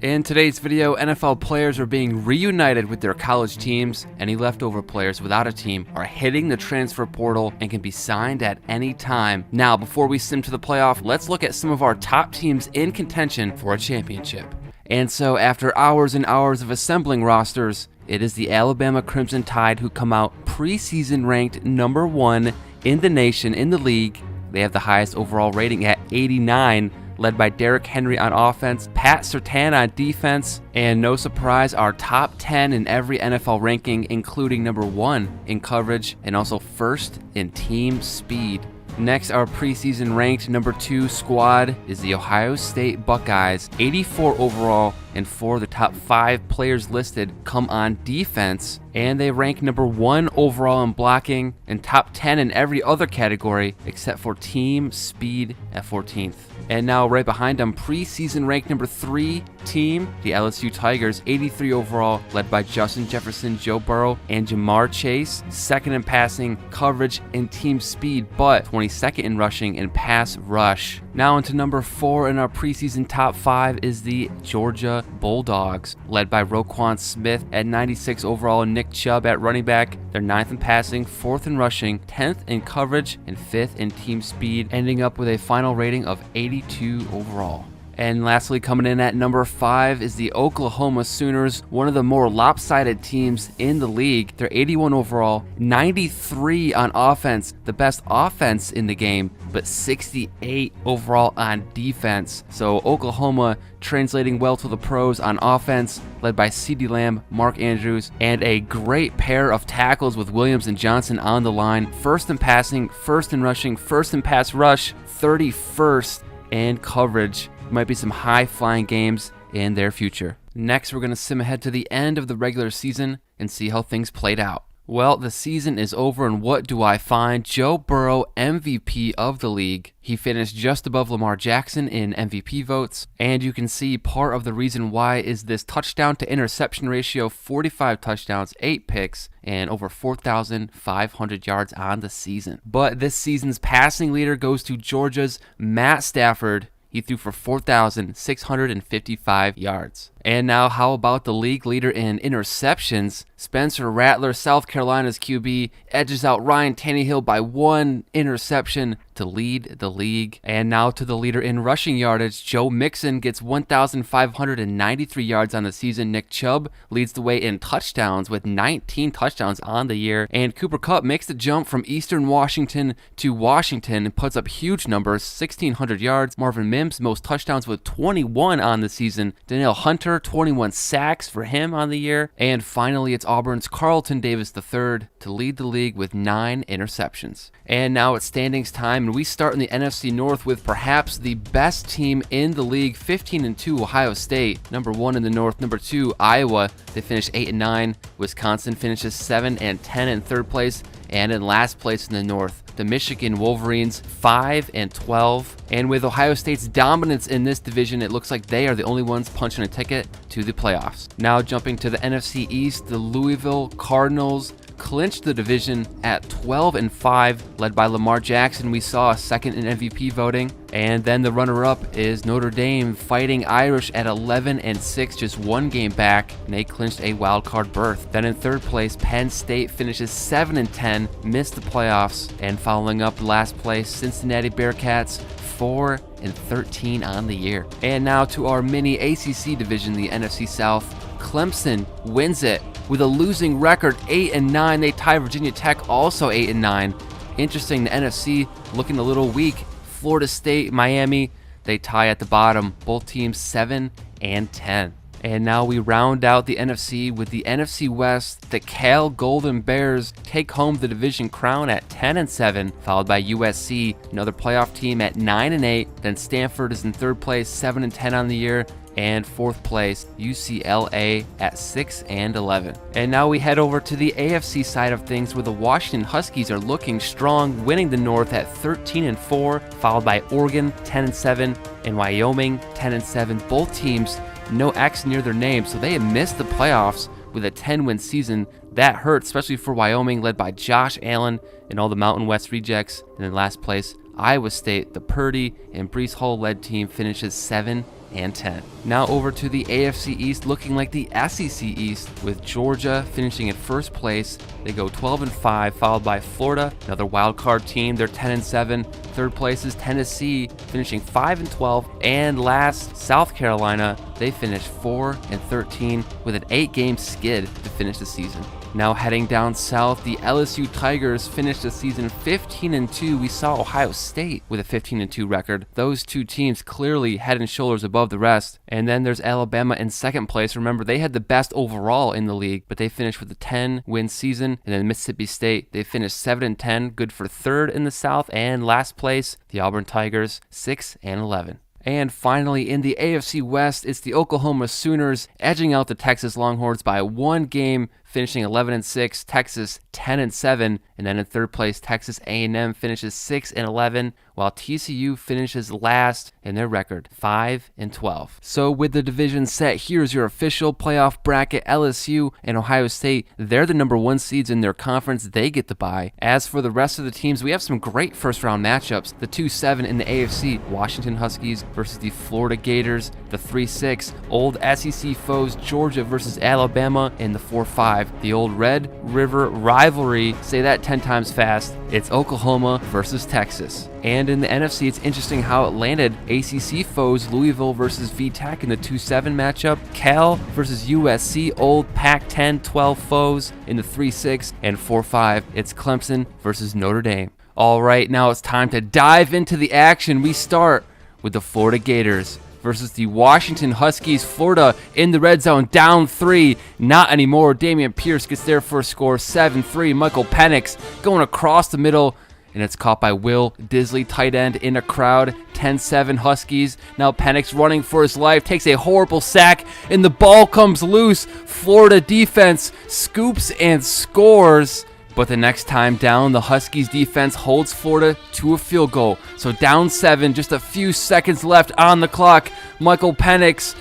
In today's video, NFL players are being reunited with their college teams. Any leftover players without a team are hitting the transfer portal and can be signed at any time. Now, before we sim to the playoff, let's look at some of our top teams in contention for a championship. And so, after hours and hours of assembling rosters, it is the Alabama Crimson Tide who come out preseason ranked number 1 in the nation, in the league. They have the highest overall rating at 89, led by Derrick Henry on offense, Pat Surtain on defense, and no surprise, our top 10 in every NFL ranking, including number 1 in coverage and also first in team speed. Next, our preseason ranked number 2 squad is the Ohio State Buckeyes, 84 overall, and 4 of the top 5 players listed come on defense, and they rank number 1 overall in blocking and top 10 in every other category except for team speed at 14th. And now right behind them, preseason ranked number 3 team, the LSU Tigers, 83 overall, led by Justin Jefferson, Joe Burrow, and Jamar Chase, second in passing, coverage, and team speed, but 22nd in rushing and pass rush. Now into number 4 in our preseason top 5 is the Georgia Bulldogs, led by Roquan Smith at 96 overall and Nick Chubb at running back. They're 9th in passing, 4th in rushing, 10th in coverage, and 5th in team speed, ending up with a final rating of 82 overall. And lastly, coming in at number 5 is the Oklahoma Sooners, one of the more lopsided teams in the league. They're 81 overall, 93 on offense, the best offense in the game, but 68 overall on defense. So Oklahoma translating well to the pros on offense, led by CeeDee Lamb, Mark Andrews, and a great pair of tackles with Williams and Johnson on the line. First in passing, first in rushing, first in pass rush, 31st in coverage. Might be some high-flying games in their future. Next, we're going to sim ahead to the end of the regular season and see how things played out. Well, the season is over, and what do I find? Joe Burrow, MVP of the league. He finished just above Lamar Jackson in MVP votes, and you can see part of the reason why is this touchdown to interception ratio, 45 touchdowns, 8 picks, and over 4,500 yards on the season. But this season's passing leader goes to Georgia's Matt Stafford. He threw for 4,655 yards. And now how about the league leader in interceptions? Spencer Rattler, South Carolina's QB, edges out Ryan Tannehill by 1 interception to lead the league. And now to the leader in rushing yardage, Joe Mixon gets 1,593 yards on the season. Nick Chubb leads the way in touchdowns with 19 touchdowns on the year. And Cooper Kupp makes the jump from Eastern Washington to Washington and puts up huge numbers, 1,600 yards. Marvin Mims, most touchdowns with 21 on the season. Danielle Hunter, 21 sacks for him on the year. And finally, it's Auburn's Carlton Davis III to lead the league with 9 interceptions. And now it's standings time, and we start in the NFC North with perhaps the best team in the league, 15-2 Ohio State, number 1 in the North, number 2 Iowa. They finished 8-9. Wisconsin finishes 7-10 in 3rd place, and in last place in the North, the Michigan Wolverines, 5-12. And with Ohio State's dominance in this division, it looks like they are the only ones punching a ticket to the playoffs. Now jumping to the NFC East, the Louisville Cardinals clinched the division at 12-5, led by Lamar Jackson. We saw 2nd in MVP voting. And then the runner-up is Notre Dame, Fighting Irish at 11-6, just 1 game back, and they clinched a wild card berth. Then in 3rd place, Penn State finishes 7-10, missed the playoffs, and following up last place, Cincinnati Bearcats, 4-13 on the year. And now to our mini ACC division, the NFC South. Clemson wins it with a losing record, 8-9. They tie Virginia Tech, also 8-9. Interesting, the NFC looking a little weak. Florida State, Miami, they tie at the bottom. Both teams 7-10. And now we round out the NFC with the NFC West. The Cal Golden Bears take home the division crown at 10-7, followed by USC, another playoff team at 9-8. Then Stanford is in 3rd place, 7-10 on the year. And 4th place, UCLA at 6-11. And now we head over to the AFC side of things, where the Washington Huskies are looking strong, winning the North at 13-4, followed by Oregon 10-7 and Wyoming 10-7. Both teams no X near their name, so they have missed the playoffs with a 10-win season. That hurt, especially for Wyoming, led by Josh Allen and all the Mountain West rejects. And in last place, Iowa State, the Purdy and Breece Hall led team, finishes 7 6-10. Now over to the AFC East, looking like the SEC East, with Georgia finishing in first place. They go 12-5, followed by Florida, another wild card team. They're 10-7. Third place is Tennessee, finishing 5-12, and last, South Carolina. They finished 4-13 with an 8-game skid to finish the season. Now heading down south, the LSU Tigers finished the season 15-2. We saw Ohio State with a 15-2 record. Those two teams clearly head and shoulders above the rest. And then there's Alabama in second place. Remember, they had the best overall in the league, but they finished with a 10-win season. And then Mississippi State, they finished 7-10, good for third in the South. And last place, the Auburn Tigers, 6-11. And finally, in the AFC West, it's the Oklahoma Sooners edging out the Texas Longhorns by 1 game, finishing 11-6, Texas 10-7, and then in third place, Texas A&M finishes 6-11, while TCU finishes last in their record, 5-12. So with the division set, here's your official playoff bracket. LSU and Ohio State, they're the number 1 seeds in their conference. They get the bye. As for the rest of the teams, we have some great first-round matchups. The 2-7 in the AFC, Washington Huskies versus the Florida Gators. The 3-6, old SEC foes, Georgia versus Alabama. And the 4-5, the old Red River rivalry, say that 10 times fast, it's Oklahoma versus Texas. And in the NFC, it's interesting how it landed. ACC foes, Louisville versus VTech in the 2-7 matchup. Cal versus USC, old Pac-10 12 foes in the 3-6. And 4-5, it's Clemson versus Notre Dame. All right, now it's time to dive into the action. We start with the Florida Gators versus the Washington Huskies. Florida in the red zone, down 3. Not anymore. Damian Pierce gets their first score, 7-3. Michael Penix going across the middle, and it's caught by Will Disley, tight end, in a crowd. 10-7 Huskies. Now Penix running for his life, takes a horrible sack, and the ball comes loose. Florida defense scoops and scores. But the next time down, the Huskies defense holds Florida to a field goal. So down 7, just a few seconds left on the clock. Michael Penix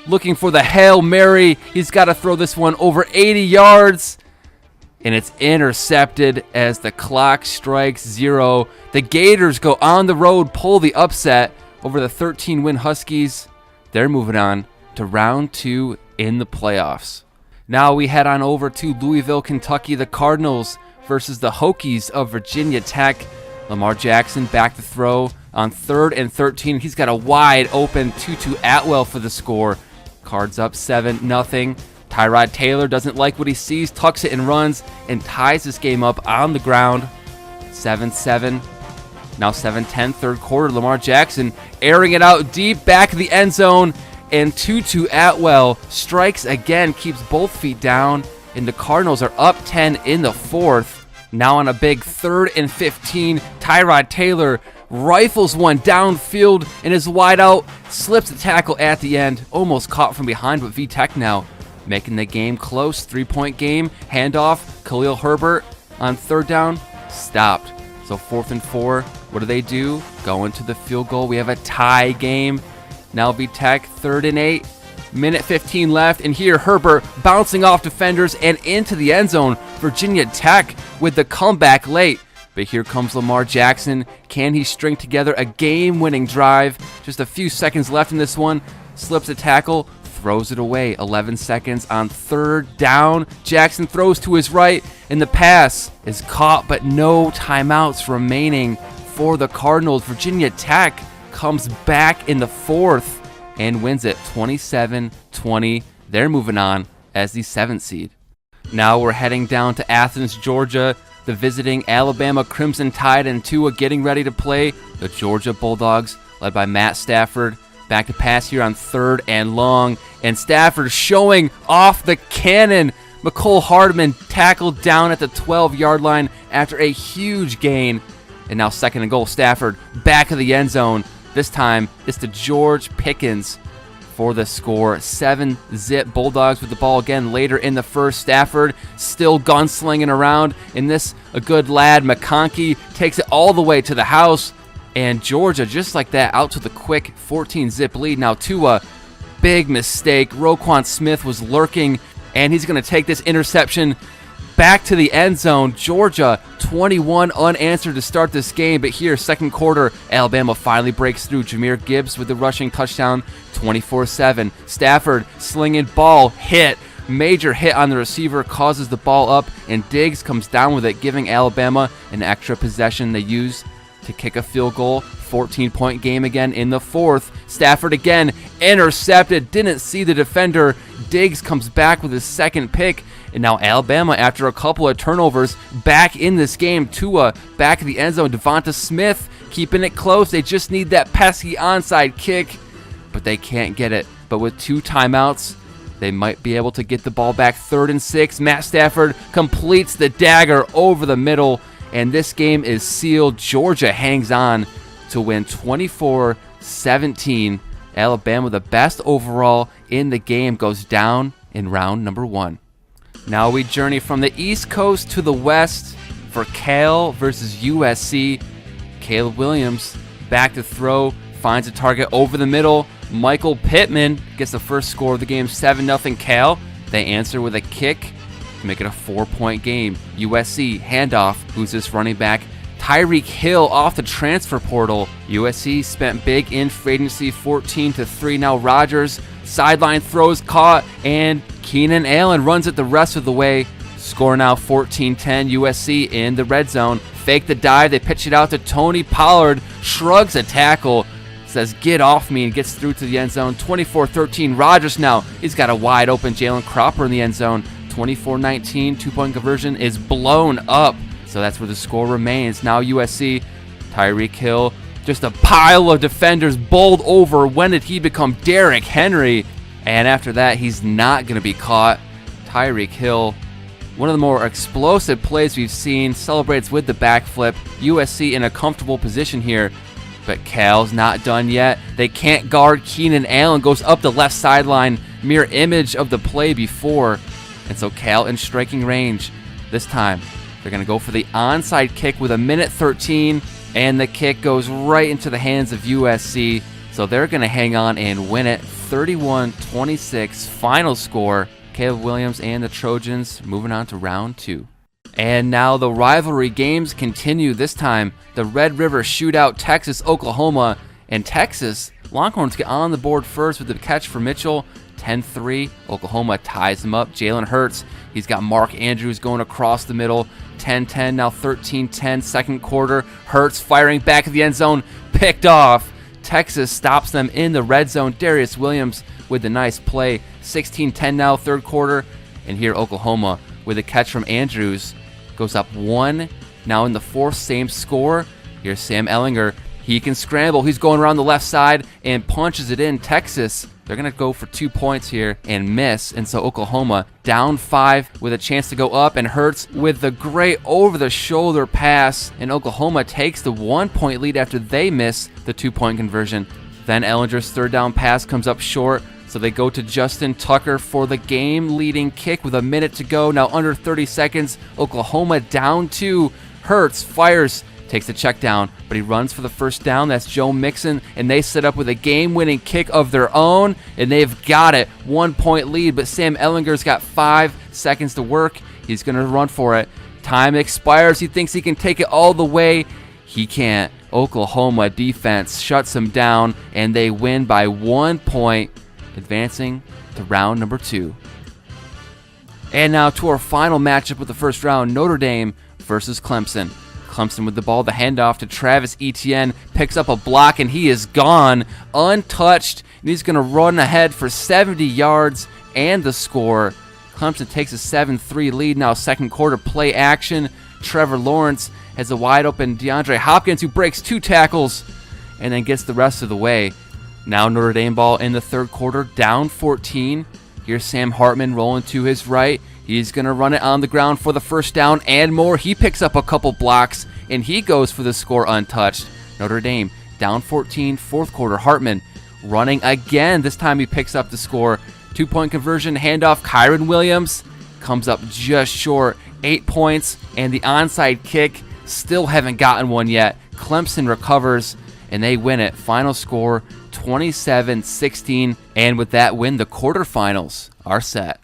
looking for the Hail Mary. He's got to throw this one over 80 yards. And it's intercepted as the clock strikes 0. The Gators go on the road, pull the upset over the 13-win Huskies. They're moving on to round 2 in the playoffs. Now we head on over to Louisville, Kentucky. The Cardinals versus the Hokies of Virginia Tech. Lamar Jackson back to throw on 3rd and 13. He's got a wide open Tutu Atwell for the score. Cards up 7-0. Tyrod Taylor doesn't like what he sees, tucks it and runs, and ties this game up on the ground. 7-7. Now 7-10, third quarter. Lamar Jackson airing it out deep back of the end zone. And Tutu Atwell strikes again, keeps both feet down, and the Cardinals are up 10 in the 4th. Now on a big 3rd and 15, Tyrod Taylor rifles one downfield and is wide out, slips the tackle at the end, almost caught from behind, but VTech now making the game close. 3-point game, handoff, Khalil Herbert on 3rd down, stopped. So 4th and 4, what do? Go into the field goal. We have a tie game. Now VTech, 3rd and 8, minute 15 left, and here Herbert bouncing off defenders and into the end zone. Virginia Tech with the comeback late, but here comes Lamar Jackson. Can he string together a game-winning drive? Just a few seconds left in this one. Slips a tackle, throws it away. 11 seconds on 3rd down. Jackson throws to his right, and the pass is caught, but no timeouts remaining for the Cardinals. Virginia Tech comes back in the 4th and wins it 27-20. They're moving on as the 7th seed. Now we're heading down to Athens, Georgia. The visiting Alabama Crimson Tide and Tua getting ready to play the Georgia Bulldogs, led by Matt Stafford. Back to pass here on 3rd and long, and Stafford showing off the cannon. McCole Hardman tackled down at the 12-yard line after a huge gain. And now 2nd and goal, Stafford back of the end zone. This time, it's to George Pickens for the score. 7-zip Bulldogs with the ball again later in the 1st. Stafford still gunslinging around. In this, a good lad, McConkey, takes it all the way to the house. And Georgia, just like that, out to the quick 14-zip lead. Now Tua, big mistake. Roquan Smith was lurking, and he's going to take this interception back to the end zone. Georgia 21 unanswered to start this game, but here, second quarter, Alabama finally breaks through. Jahmyr Gibbs with the rushing touchdown, 24-7. Stafford slinging ball, hit. Major hit on the receiver, causes the ball up, and Diggs comes down with it, giving Alabama an extra possession they use to kick a field goal. 14-point game again in the fourth. Stafford again, intercepted, didn't see the defender. Diggs comes back with his second pick, and now Alabama, after a couple of turnovers, back in this game. Tua back in the end zone. Devonta Smith keeping it close. They just need that pesky onside kick, but they can't get it. But with 2 timeouts, they might be able to get the ball back. 3rd and 6. Matt Stafford completes the dagger over the middle, and this game is sealed. Georgia hangs on to win 24-17. Alabama, the best overall in the game, goes down in round number 1. Now we journey from the East Coast to the West for Cal versus USC. Caleb Williams back to throw, finds a target over the middle. Michael Pittman gets the first score of the game, 7-0 Cal. They answer with a kick to make it a 4-point game. USC handoff. Who's this running back? Tyreek Hill off the transfer portal. USC spent big in free agency, 14-3. Now Rodgers sideline throws caught, and Keenan Allen runs it the rest of the way. Score now 14-10. USC in the red zone. Fake the dive. They pitch it out to Tony Pollard. Shrugs a tackle. Says, get off me, and gets through to the end zone. 24-13. Rodgers now. He's got a wide open Jalen Cropper in the end zone. 24-19. 2-point conversion is blown up. So that's where the score remains. Now USC, Tyreek Hill, just a pile of defenders bowled over. When did he become Derrick Henry? And after that, he's not going to be caught. Tyreek Hill, one of the more explosive plays we've seen, celebrates with the backflip. USC in a comfortable position here. But Cal's not done yet. They can't guard. Keenan Allen goes up the left sideline, mirror image of the play before. And so Cal in striking range. This time, they're going to go for the onside kick with 1:13, and the kick goes right into the hands of USC. So they're going to hang on and win it. 31-26 final score. Caleb Williams and the Trojans moving on to round 2. And now the rivalry games continue. This time, the Red River Shootout, Texas-Oklahoma. And Texas, Longhorns get on the board first with the catch for Mitchell. 10-3. Oklahoma ties them up. Jalen Hurts, he's got Mark Andrews going across the middle. 10-10, now 13-10. Second quarter, Hurts firing back at the end zone. Picked off. Texas stops them in the red zone. Darius Williams with the nice play. 16-10 now, third quarter. And here Oklahoma with a catch from Andrews goes up 1. Now in the fourth, same score. Here's Sam Ehlinger. He can scramble. He's going around the left side and punches it in. Texas, they're going to go for 2 points here and miss. And so Oklahoma down 5 with a chance to go up, and Hurts with the great over-the-shoulder pass. And Oklahoma takes the 1-point lead after they miss the 2-point conversion. Then Ehlinger's third down pass comes up short. So they go to Justin Tucker for the game-leading kick with a minute to go. Now under 30 seconds, Oklahoma down 2. Hurts fires, takes the check down, but he runs for the first down. That's Joe Mixon, and they set up with a game-winning kick of their own, and they've got it. 1-point lead, but Sam Ehlinger's got 5 seconds to work. He's going to run for it. Time expires. He thinks he can take it all the way. He can't. Oklahoma defense shuts him down, and they win by 1 point. Advancing to round number 2. And now to our final matchup of the first round, Notre Dame versus Clemson. Clemson with the ball, the handoff to Travis Etienne, picks up a block, and he is gone, untouched, and he's going to run ahead for 70 yards and the score. Clemson takes a 7-3 lead. Now second quarter, play action. Trevor Lawrence has a wide open DeAndre Hopkins, who breaks 2 tackles and then gets the rest of the way. Now Notre Dame ball in the third quarter, down 14. Here's Sam Hartman rolling to his right. He's going to run it on the ground for the first down and more. He picks up a couple blocks, and he goes for the score untouched. Notre Dame down 14, fourth quarter. Hartman running again. This time he picks up the score. 2-point conversion, handoff. Kyron Williams comes up just short. 8 points, and the onside kick, still haven't gotten one yet. Clemson recovers, and they win it. Final score 27-16, and with that win, the quarterfinals are set.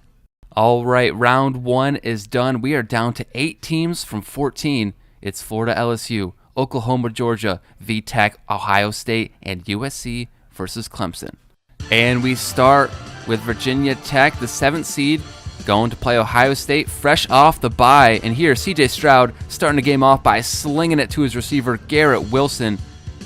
All right, round 1 is done. We are down to 8 teams from 14. It's Florida LSU, Oklahoma Georgia, VTech Ohio State, and USC versus Clemson. And we start with Virginia Tech, the 7th seed, going to play Ohio State fresh off the bye. And here, C.J. Stroud starting the game off by slinging it to his receiver, Garrett Wilson.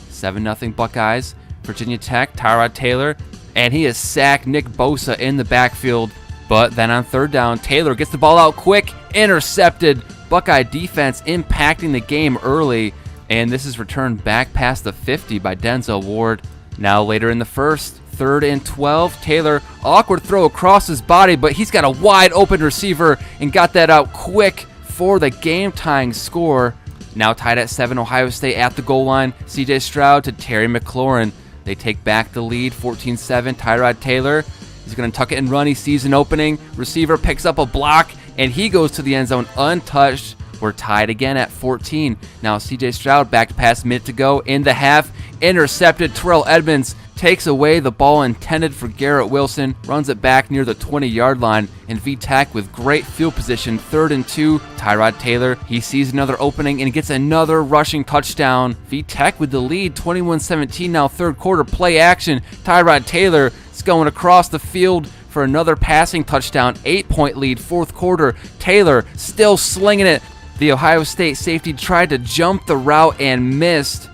7-0 Buckeyes. Virginia Tech, Tyrod Taylor, and he has sacked Nick Bosa in the backfield. But then on 3rd down, Taylor gets the ball out quick, intercepted. Buckeye defense impacting the game early, and this is returned back past the 50 by Denzel Ward. Now later in the first, 3rd and 12, Taylor, awkward throw across his body, but he's got a wide open receiver and got that out quick for the game-tying score. Now tied at 7, Ohio State at the goal line, C.J. Stroud to Terry McLaurin. They take back the lead, 14-7, Tyrod Taylor. He's going to tuck it and run. He sees an opening. Receiver picks up a block, and he goes to the end zone untouched. We're tied again at 14. Now C.J. Stroud back to pass, minute to go in the half. Intercepted. Terrell Edmonds takes away the ball intended for Garrett Wilson, runs it back near the 20-yard line, and VTech with great field position, 3rd and 2. Tyrod Taylor, he sees another opening and gets another rushing touchdown. VTech with the lead, 21-17. Now 3rd quarter, play action. Tyrod Taylor is going across the field for another passing touchdown. 8-point lead, 4th quarter. Taylor still slinging it. The Ohio State safety tried to jump the route and missed.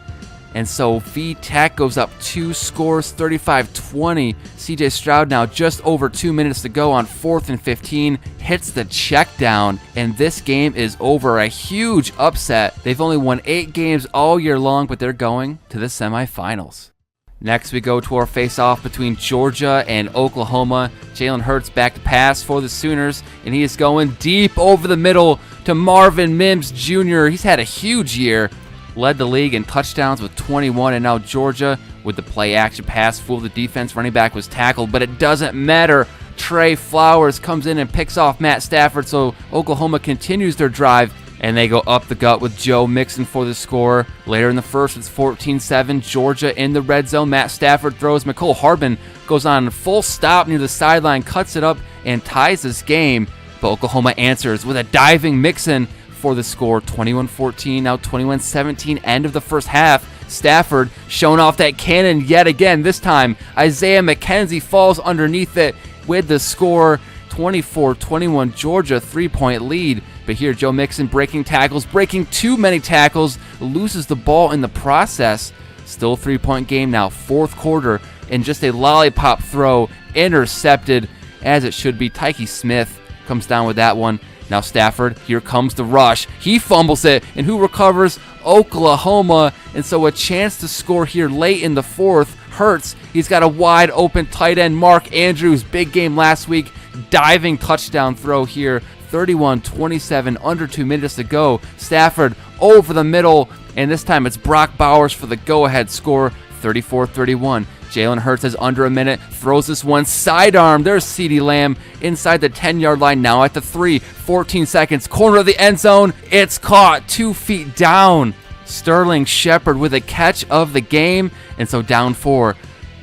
And so VTech goes up 2 scores, 35-20. C.J. Stroud now just over 2 minutes to go on 4th and 15, hits the check down, and this game is over. A huge upset. They've only won 8 games all year long, but they're going to the semifinals. Next, we go to our face-off between Georgia and Oklahoma. Jalen Hurts back to pass for the Sooners, and he is going deep over the middle to Marvin Mims Jr. He's had a huge year. Led the league in touchdowns with 21, and now Georgia with the play-action pass fooled the defense. Running back was tackled, but it doesn't matter. Trey Flowers comes in and picks off Matt Stafford, so Oklahoma continues their drive, and they go up the gut with Joe Mixon for the score. Later in the first, it's 14-7. Georgia in the red zone. Matt Stafford throws. Mecole Hardman goes on full stop near the sideline, cuts it up, and ties this game. But Oklahoma answers with a diving Mixon for the score, 21-14, now 21-17, end of the first half. Stafford showing off that cannon yet again. This time, Isaiah McKenzie falls underneath it with the score, 24-21, Georgia 3-point lead. But here, Joe Mixon breaking tackles, breaking too many tackles, loses the ball in the process. Still a 3-point game now, 4th quarter, and just a lollipop throw, intercepted, as it should be. Tyke Smith comes down with that one. Now Stafford, here comes the rush. He fumbles it, and who recovers? Oklahoma. And so a chance to score here late in the 4th. Hurts, he's got a wide open tight end. Mark Andrews, big game last week. Diving touchdown throw here. 31-27, under 2 minutes to go. Stafford over the middle, and this time it's Brock Bowers for the go-ahead score. 34-31. Jalen Hurts has under a minute, throws this one sidearm. There's CeeDee Lamb inside the 10-yard line, now at the 3. 14 seconds, corner of the end zone. It's caught 2 feet down. Sterling Shepard with a catch of the game, and so down 4.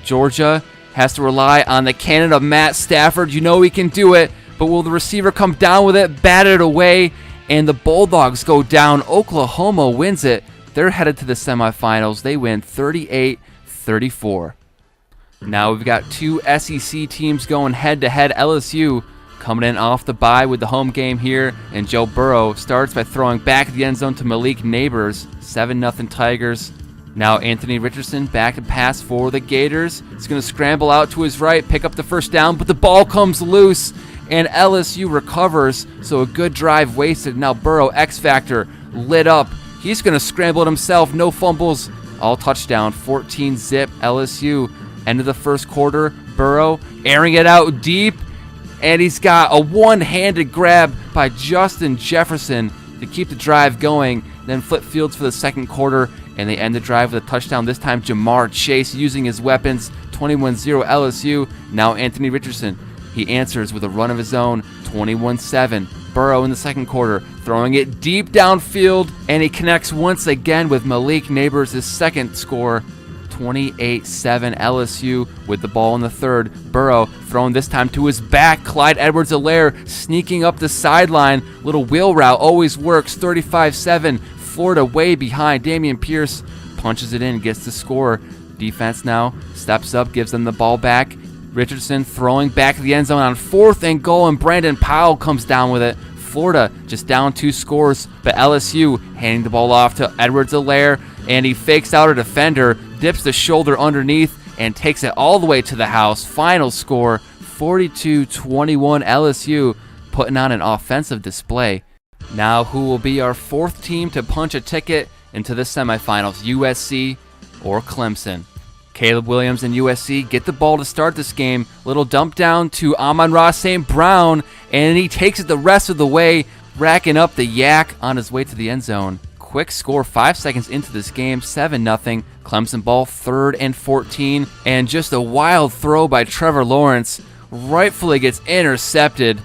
Georgia has to rely on the cannon of Matt Stafford. You know he can do it, but will the receiver come down with it, bat it away, and the Bulldogs go down. Oklahoma wins it. They're headed to the semifinals. They win 38-34. Now we've got 2 SEC teams going head-to-head. LSU coming in off the bye with the home game here, and Joe Burrow starts by throwing back at the end zone to Malik Neighbors. 7-0 Tigers. Now Anthony Richardson back to pass for the Gators. He's going to scramble out to his right, pick up the first down, but the ball comes loose, and LSU recovers, so a good drive wasted. Now Burrow, X-Factor, lit up. He's going to scramble it himself, no fumbles, all touchdown, 14-zip LSU. End of the first quarter, Burrow airing it out deep, and he's got a one-handed grab by Justin Jefferson to keep the drive going. Then flip fields for the second quarter, and they end the drive with a touchdown. This time, Jamar Chase using his weapons, 21-0 LSU. Now Anthony Richardson, he answers with a run of his own, 21-7. Burrow in the second quarter, throwing it deep downfield, and he connects once again with Malik Neighbors, his second score, 28-7 LSU with the ball in the third. Burrow throwing this time to his back. Clyde Edwards-Helaire sneaking up the sideline. Little wheel route always works. 35-7. Florida way behind. Dameon Pierce punches it in, gets the score. Defense now steps up, gives them the ball back. Richardson throwing back to the end zone on 4th and goal, and Brandon Powell comes down with it. Florida just down 2 scores, but LSU handing the ball off to Edwards-Helaire, and he fakes out a defender, dips the shoulder underneath, and takes it all the way to the house. Final score, 42-21 LSU, putting on an offensive display. Now, who will be our 4th team to punch a ticket into the semifinals, USC or Clemson? Caleb Williams and USC get the ball to start this game. Little dump down to Amon-Ra St. Brown, and he takes it the rest of the way, racking up the yak on his way to the end zone. Quick score 5 seconds into this game, 7-0. Clemson ball 3rd and 14, and just a wild throw by Trevor Lawrence. Rightfully gets intercepted.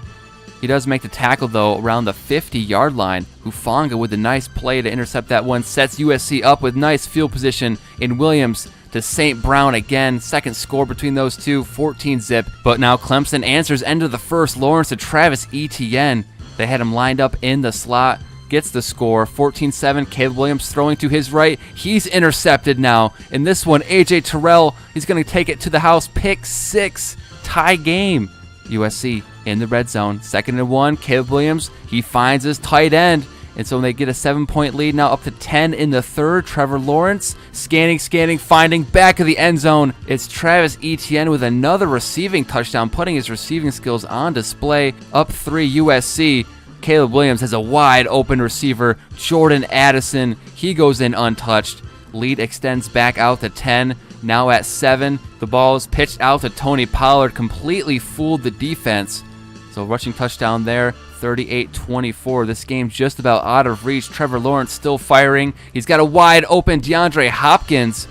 He does make the tackle, though, around the 50-yard line. Hufanga with a nice play to intercept that one, sets USC up with nice field position in Williams to St. Brown again. Second score between those two, 14-zip. But now Clemson answers end of the first. Lawrence to Travis Etienne. They had him lined up in the slot. Gets the score, 14-7. Caleb Williams throwing to his right. He's intercepted now. In this one, A.J. Terrell, he's going to take it to the house. Pick 6. Tie game. USC in the red zone. 2nd and 1. Caleb Williams, he finds his tight end. And so they get a 7-point lead, now up to 10 in the third. Trevor Lawrence scanning, finding back of the end zone. It's Travis Etienne with another receiving touchdown, putting his receiving skills on display. Up 3 USC. Caleb Williams has a wide open receiver, Jordan Addison. He goes in untouched. Lead extends back out to 10. Now at 7. The ball is pitched out to Tony Pollard. Completely fooled the defense. So rushing touchdown there. 38-24. This game's just about out of reach. Trevor Lawrence still firing. He's got a wide open DeAndre Hopkins.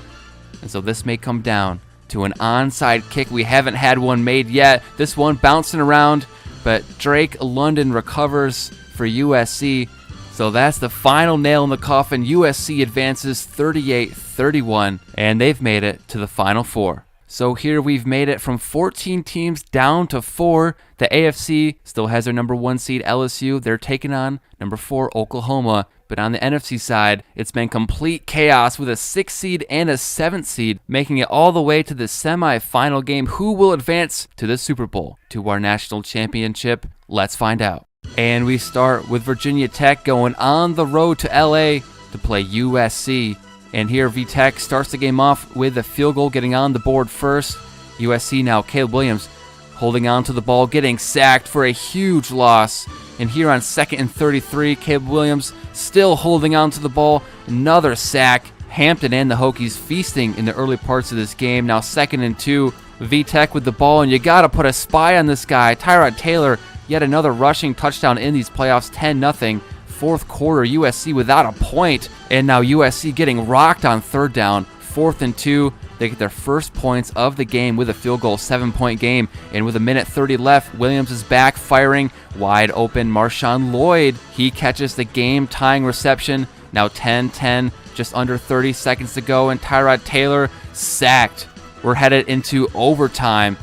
And so this may come down to an onside kick. We haven't had one made yet. This one bouncing around, but Drake London recovers for USC. So that's the final nail in the coffin. USC advances 38-31, and they've made it to the Final Four. So here we've made it from 14 teams down to 4. The AFC still has their number 1 seed, LSU. They're taking on number 4, Oklahoma. But on the NFC side, it's been complete chaos with a 6th seed and a 7th seed, making it all the way to the semifinal game. Who will advance to the Super Bowl, to our national championship? Let's find out. And we start with Virginia Tech going on the road to LA to play USC. And here VTech starts the game off with a field goal, getting on the board first. USC now, Caleb Williams holding on to the ball, getting sacked for a huge loss. And here on 2nd and 33, Caleb Williams still holding on to the ball, another sack. Hampton and the Hokies feasting in the early parts of this game. Now 2nd and 2, VTech with the ball, and you got to put a spy on this guy. Tyrod Taylor, yet another rushing touchdown in these playoffs, 10-0. 4th quarter, USC without a point, and now USC getting rocked on 3rd down. 4th and 2, they get their first points of the game with a field goal, 7-point game, and with 1:30 left, Williams is back firing, wide open. Marshawn Lloyd, he catches the game-tying reception. Now 10-10, just under 30 seconds to go, and Tyrod Taylor sacked. We're headed into overtime,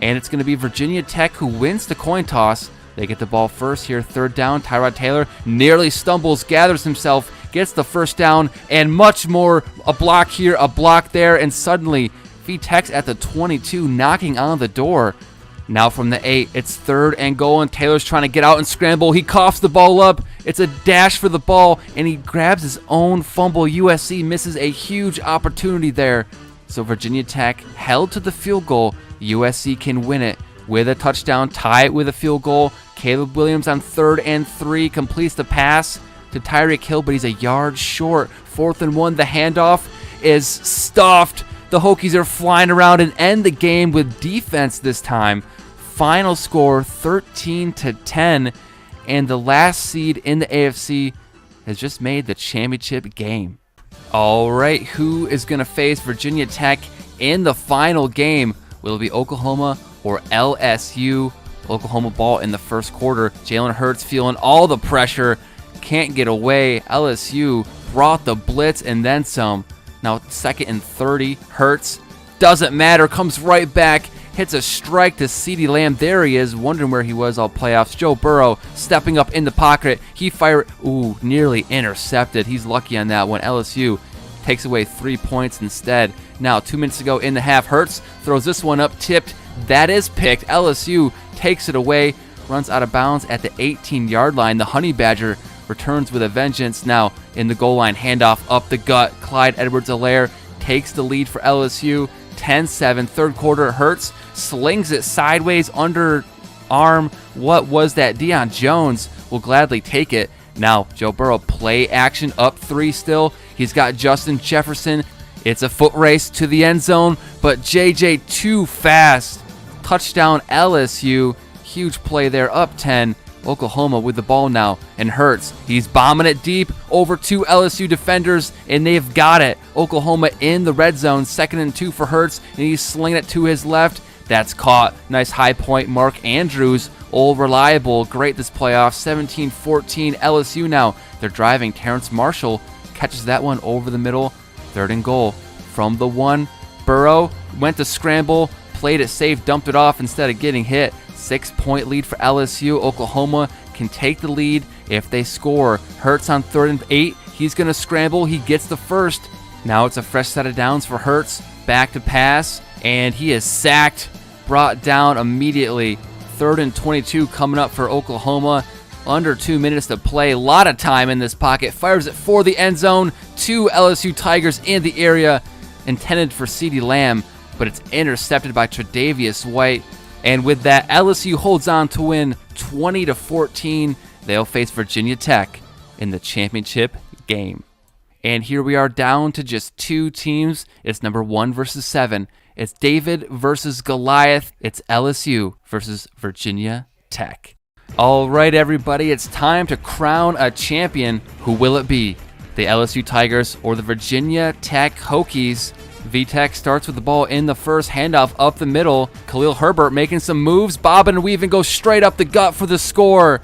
and it's going to be Virginia Tech who wins the coin toss. They get the ball first here, 3rd down. Tyrod Taylor nearly stumbles, gathers himself, gets the first down, and much more. A block here, a block there, and suddenly VTech's at the 22, knocking on the door. Now from the 8, it's 3rd and goal, and Taylor's trying to get out and scramble. He coughs the ball up. It's a dash for the ball, and he grabs his own fumble. USC misses a huge opportunity there. So Virginia Tech held to the field goal. USC can win it with a touchdown, tie it with a field goal. Caleb Williams on 3rd and 3 completes the pass to Tyreek Hill, but he's a yard short. 4th and 1, the handoff is stuffed. The Hokies are flying around and end the game with defense this time. Final score 13-10, and the last seed in the AFC has just made the championship game. All right, who is going to face Virginia Tech in the final game? Will it be Oklahoma or LSU? Oklahoma ball in the first quarter. Jalen Hurts feeling all the pressure. Can't get away. LSU brought the blitz and then some. Now 2nd and 30. Hurts. Doesn't matter. Comes right back. Hits a strike to CeeDee Lamb. There he is, wondering where he was all playoffs. Joe Burrow stepping up in the pocket. He fired. Ooh, nearly intercepted. He's lucky on that one. LSU takes away 3 points instead. Now 2 minutes to go in the half. Hurts throws this one up, tipped. That is picked. LSU takes it away, runs out of bounds at the 18-yard line. The Honey Badger returns with a vengeance. Now in the goal line, handoff up the gut. Clyde Edwards-Helaire takes the lead for LSU. 10-7, third quarter. Hurts slings it sideways, underarm. What was that? Deion Jones will gladly take it. Now Joe Burrow, play action, up 3 still. He's got Justin Jefferson. It's a foot race to the end zone, but JJ too fast. Touchdown LSU. Huge play there, up 10. Oklahoma with the ball now, and Hurts, he's bombing it deep over 2 LSU defenders, and they've got it. Oklahoma in the red zone, 2nd and 2 for Hurts, and he's slinging it to his left. That's caught. Nice high point. Mark Andrews, old reliable, great this playoff. 17-14 LSU now. They're driving. Terrence Marshall catches that one over the middle. 3rd and goal from the 1. Burrow went to scramble, played it safe, dumped it off instead of getting hit. 6-point lead for LSU. Oklahoma can take the lead if they score. Hurts on 3rd and 8. He's going to scramble. He gets the first. Now it's a fresh set of downs for Hurts. Back to pass, and he is sacked, brought down immediately. 3rd and 22 coming up for Oklahoma. Under 2 minutes to play. A lot of time in this pocket. Fires it for the end zone. 2 LSU Tigers in the area. Intended for CeeDee Lamb, but it's intercepted by Tre'Davious White. And with that, LSU holds on to win 20-14. They'll face Virginia Tech in the championship game. And here we are down to just 2 teams. It's number 1 versus 7. It's David versus Goliath. It's LSU versus Virginia Tech. All right, everybody, it's time to crown a champion. Who will it be? The LSU Tigers or the Virginia Tech Hokies? VTech starts with the ball in the first, handoff up the middle. Khalil Herbert making some moves, bobbing and weaving, goes straight up the gut for the score.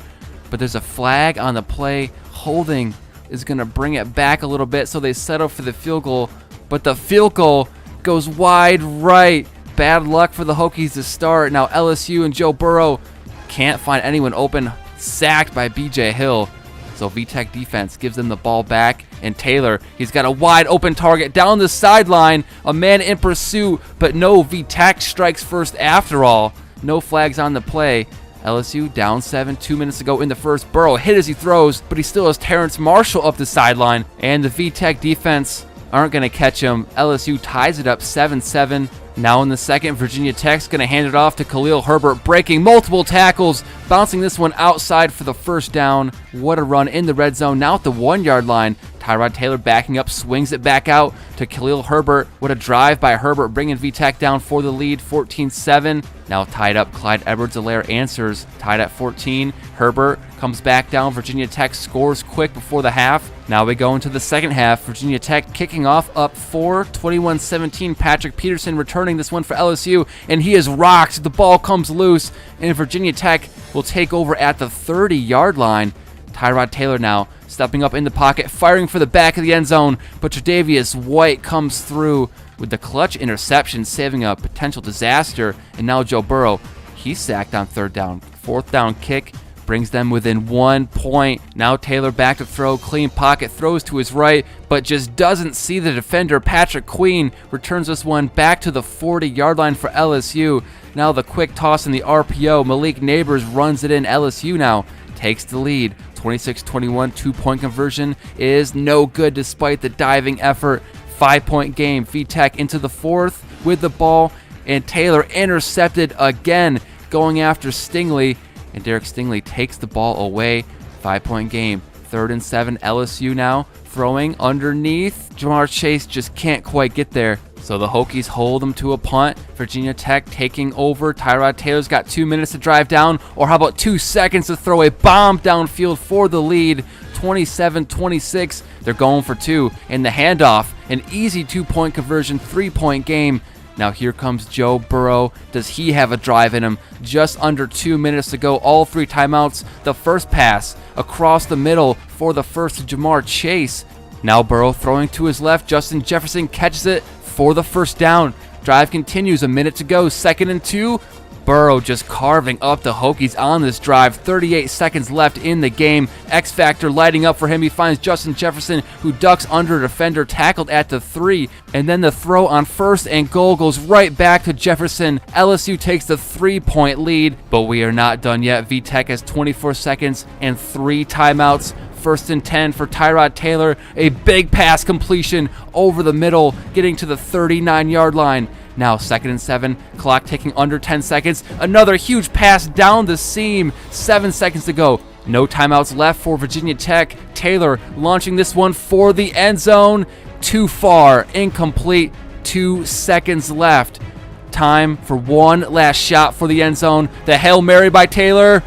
But there's a flag on the play. Holding is going to bring it back a little bit, so they settle for the field goal. But the field goal goes wide right. Bad luck for the Hokies to start. Now LSU and Joe Burrow can't find anyone open. Sacked by BJ Hill. So VTech defense gives them the ball back, and Taylor, he's got a wide open target down the sideline, a man in pursuit, but no, VTech strikes first after all. No flags on the play. LSU down 7, 2 minutes to go in the first. Burrow hit as he throws, but he still has Terrence Marshall up the sideline, and the VTech defense aren't going to catch him. LSU ties it up 7-7. Now in the second, Virginia Tech's going to hand it off to Khalil Herbert, breaking multiple tackles, bouncing this one outside for the first down. What a run in the red zone. Now at the 1-yard line, Tyrod Taylor backing up, swings it back out to Khalil Herbert. What a drive by Herbert, bringing VTech down for the lead, 14-7. Now tied up, Clyde Edwards-Helaire answers, tied at 14. Herbert comes back down. Virginia Tech scores quick before the half. Now we go into the second half. Virginia Tech kicking off up 4, 21-17. Patrick Peterson returning this one for LSU, and he is rocked. The ball comes loose, and Virginia Tech will take over at the 30-yard line. Tyrod Taylor now stepping up in the pocket, firing for the back of the end zone, but Tre'Davious White comes through with the clutch interception, saving a potential disaster. And now Joe Burrow, he's sacked on 3rd down. 4th down kick brings them within 1 point. Now Taylor back to throw, clean pocket, throws to his right, but just doesn't see the defender. Patrick Queen returns this one back to the 40-yard line for LSU. Now the quick toss in the RPO. Malik Neighbors runs it in. LSU now takes the lead. 26-21, 2-point conversion is no good despite the diving effort. 5-point game. VTech into the 4th with the ball, and Taylor intercepted again, going after Stingley, and Derek Stingley takes the ball away. 5-point game. 3rd and 7. LSU now throwing underneath. Jamar Chase just can't quite get there. So the Hokies hold them to a punt. Virginia Tech taking over. Tyrod Taylor's got 2 minutes to drive down, or how about 2 seconds to throw a bomb downfield for the lead. 27-26. They're going for 2. And the handoff, an easy 2-point conversion, 3-point game. Now here comes Joe Burrow. Does he have a drive in him? Just under 2 minutes to go. All 3 timeouts. The first pass across the middle for the first to Jamar Chase. Now Burrow throwing to his left. Justin Jefferson catches it for the first down. Drive continues, a minute to go, 2nd and 2. Burrow just carving up the Hokies on this drive. 38 seconds left in the game. X Factor lighting up for him. He finds Justin Jefferson, who ducks under a defender, tackled at the 3. And then the throw on 1st and goal goes right back to Jefferson. LSU takes the 3-point lead, but we are not done yet. VTech has 24 seconds and 3 timeouts. 1st and 10 for Tyrod Taylor. A big pass completion over the middle, getting to the 39-yard line. Now 2nd and 7, clock ticking under 10 seconds. Another huge pass down the seam, 7 seconds to go. No timeouts left for Virginia Tech. Taylor launching this one for the end zone. Too far, incomplete, 2 seconds left. Time for one last shot for the end zone. The Hail Mary by Taylor.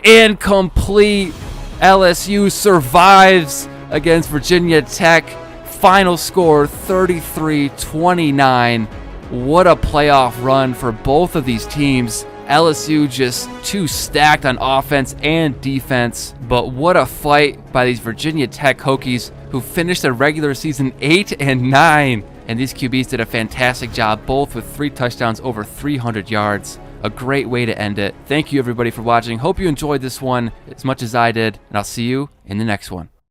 Incomplete. LSU survives against Virginia Tech. Final score 33-29. What a playoff run for both of these teams. LSU just too stacked on offense and defense. But what a fight by these Virginia Tech Hokies, who finished the regular season 8-9. And these QBs did a fantastic job, both with 3 touchdowns over 300 yards. A great way to end it. Thank you everybody for watching. Hope you enjoyed this one as much as I did, and I'll see you in the next one.